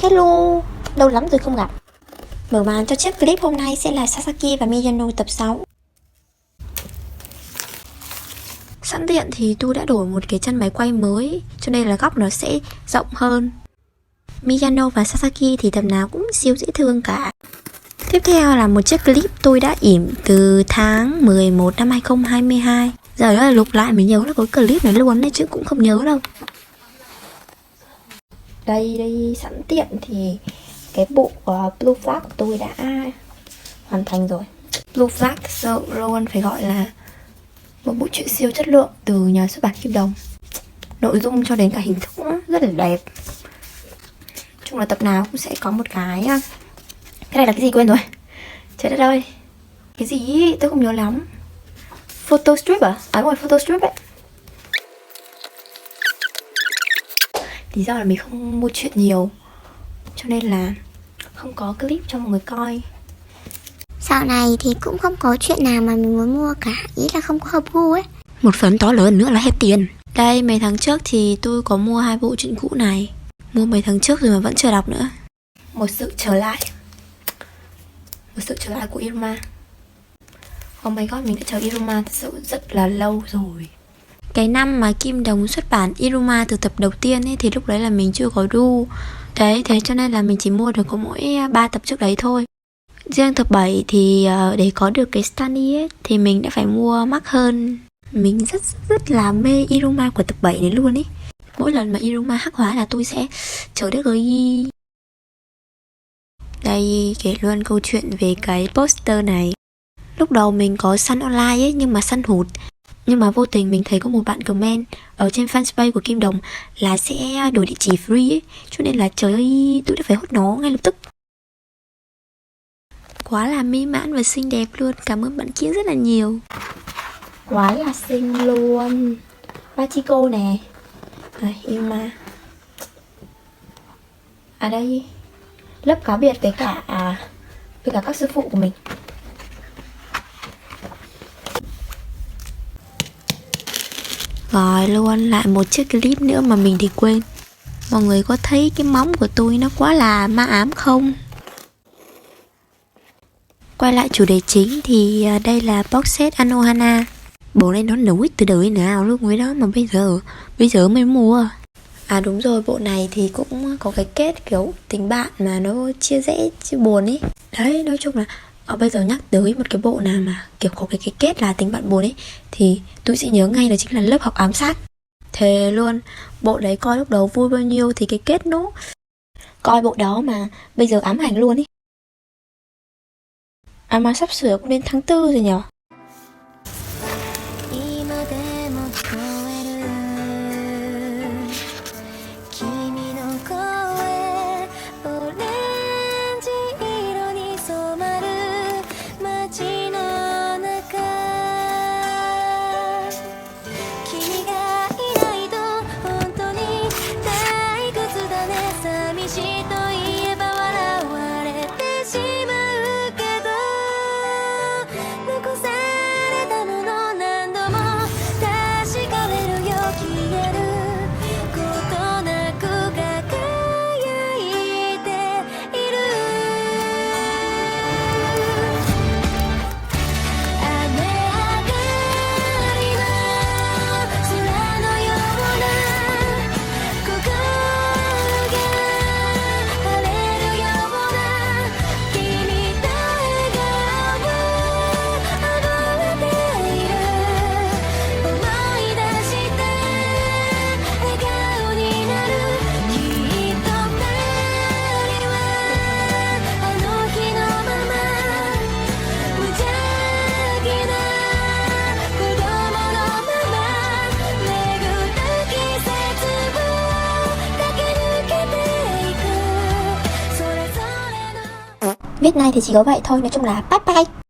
Hello, lâu lắm rồi không gặp. Mở màn cho chiếc clip hôm nay sẽ là Sasaki và Miyano tập 6. Sẵn tiện thì tôi đã đổi một cái chân máy quay mới, cho nên là góc nó sẽ rộng hơn. Miyano và Sasaki thì tập nào cũng siêu dễ thương cả. Tiếp theo là một chiếc clip tôi đã ỉm từ tháng 11 năm 2022. Giờ đó là lục lại mới nhớ là có clip này luôn đấy, chứ cũng không nhớ đâu. Đây sẵn tiện thì cái bộ Blue Flag của tôi đã hoàn thành rồi. Blue Flag sợ luôn, phải gọi là một bộ truyện siêu chất lượng từ nhà xuất bản Kim Đồng. Nội dung cho đến cả hình thức cũng rất là đẹp. Chung là tập nào cũng sẽ có một cái này là cái gì quên rồi. Trời đất ơi, cái gì ý, tôi không nhớ lắm. Photo strip à? À đúng rồi, photo strip ấy. Lý do là mình không mua chuyện nhiều, cho nên là không có clip cho mọi người coi. Dạo này thì cũng không có chuyện nào mà mình muốn mua cả, ý là không có hợp gu ấy. Một phần to lớn nữa là hết tiền. Đây, mấy tháng trước thì tôi có mua 2 bộ truyện cũ này. Mua mấy tháng trước rồi mà vẫn chưa đọc nữa. Một sự trở lại của Iruma. Oh my god, mình đã chờ Iruma thật sự rất là lâu rồi. Cái năm mà Kim Đồng xuất bản Iruma từ tập đầu tiên ấy, thì lúc đấy là mình chưa có đu. Đấy, thế cho nên là mình chỉ mua được có mỗi 3 tập trước đấy thôi. Riêng tập 7 thì để có được cái Stanley ấy, thì mình đã phải mua mắc hơn. Mình rất là mê Iruma của tập 7 này luôn ấy. Mỗi lần mà Iruma hắc hóa là tôi sẽ trời đất ơi. Đây, kể luôn câu chuyện về cái poster này. Lúc đầu mình có săn online ấy, nhưng mà săn hụt. Nhưng mà vô tình mình thấy có một bạn comment ở trên fanpage của Kim Đồng là sẽ đổi địa chỉ free ấy. Cho nên là trời ơi, tôi đã phải hốt nó ngay lập tức. Quá là mỹ mãn và xinh đẹp luôn. Cảm ơn bạn kia rất là nhiều. Quá là xinh luôn. Machiko nè. Ima. À đây, lớp cá biệt với cả các sư phụ của mình. Rồi luôn lại một chiếc clip nữa mà mình thì quên. Mọi người có thấy cái móng của tôi nó quá là ma ám không? Quay lại chủ đề chính thì đây là box set Anohana. Bộ này nó nổi từ đời nào luôn ấy đó mà bây giờ mới mua. À đúng rồi, bộ này thì cũng có cái kết kiểu tình bạn mà nó chia rẽ chia buồn ấy. Đấy, nói chung là bây giờ nhắc tới một cái bộ nào mà kiểu có cái kết là tình bạn buồn ấy thì tôi sẽ nhớ ngay là chính là lớp học ám sát. Thề luôn, bộ đấy coi lúc đầu vui bao nhiêu thì cái kết nó coi bộ đó mà bây giờ ám ảnh luôn ấy. À mà sắp sửa cũng đến tháng 4 rồi nhở. Viết này thì chỉ có vậy thôi, nói chung là bye bye.